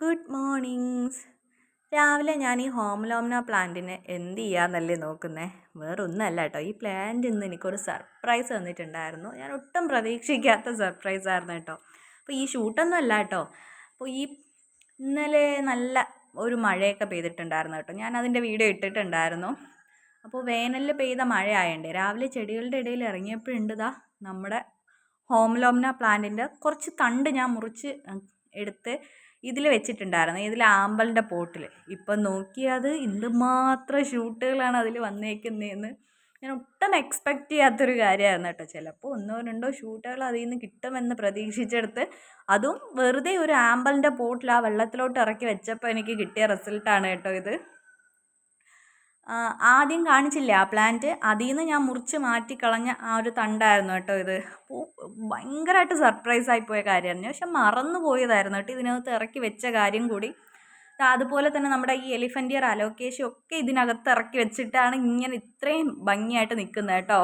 Good mornings. രാവിലെ ഞാൻ ഈ ഹോംലോംന പ്ലാന്റിന് എന്ത് ചെയ്യാന്നല്ലേ നോക്കുന്നേ. വേറൊന്നുമല്ല കേട്ടോ, ഈ പ്ലാന്റ് ഇന്ന് എനിക്കൊരു സർപ്രൈസ് തന്നിട്ടുണ്ടായിരുന്നു. ഞാൻ ഒട്ടും പ്രതീക്ഷിക്കാത്ത സർപ്രൈസ് ആയിരുന്നു കേട്ടോ. അപ്പോൾ ഈ ഷൂട്ടൊന്നും അല്ല കേട്ടോ. അപ്പോൾ ഇന്നലെ നല്ല ഒരു മഴയൊക്കെ പെയ്തിട്ടുണ്ടായിരുന്നു കേട്ടോ. ഞാൻ അതിൻ്റെ വീഡിയോ ഇട്ടിട്ടുണ്ടായിരുന്നു. അപ്പോൾ വേനലിൽ പെയ്ത മഴ ആയണ്ടേ രാവിലെ ചെടികളുടെ ഇടയിൽ ഇറങ്ങിയപ്പോഴുണ്ട് നമ്മുടെ ഹോംലോംന പ്ലാന്റിൻ്റെ കുറച്ച് തണ്ട് ഞാൻ മുറിച്ച് എടുത്ത് ഇതിൽ വെച്ചിട്ടുണ്ടായിരുന്നു, ഇതിൽ ആമ്പലിൻ്റെ പോട്ടിൽ. ഇപ്പം നോക്കിയത് എന്തുമാത്രം ഷൂട്ടുകളാണ് അതിൽ വന്നേക്കുന്നതെന്ന് ഞാൻ ഒട്ടും എക്സ്പെക്റ്റ് ചെയ്യാത്തൊരു കാര്യമായിരുന്നു കേട്ടോ. ചിലപ്പോൾ ഒന്നോ രണ്ടോ ഷൂട്ടുകൾ അതിൽ നിന്ന് കിട്ടുമെന്ന് പ്രതീക്ഷിച്ചെടുത്ത്, അതും വെറുതെ ഒരു ആമ്പലിൻ്റെ പോട്ടിൽ ആ വെള്ളത്തിലോട്ട് ഇറക്കി വെച്ചപ്പോൾ എനിക്ക് കിട്ടിയ റിസൾട്ടാണ് കേട്ടോ ഇത്. ആദ്യം കാണിച്ചില്ലേ ആ പ്ലാന്റ്, അതിൽ നിന്ന് ഞാൻ മുറിച്ച് മാറ്റിക്കളഞ്ഞ ആ ഒരു തണ്ടായിരുന്നു കേട്ടോ ഇത്. അപ്പോൾ ഭയങ്കരമായിട്ട് സർപ്രൈസായി പോയ കാര്യമായിരുന്നു. പക്ഷെ മറന്നു പോയതായിരുന്നു കേട്ടോ ഇതിനകത്ത് ഇറക്കി വെച്ച കാര്യം കൂടി. അതുപോലെ തന്നെ നമ്മുടെ ഈ എലിഫൻ്റ് ഇയർ അലോക്കേഷ്യ ഒക്കെ ഇതിനകത്ത് ഇറക്കി വെച്ചിട്ടാണ് ഇങ്ങനെ ഇത്രയും ഭംഗിയായിട്ട് നിൽക്കുന്നത് കേട്ടോ.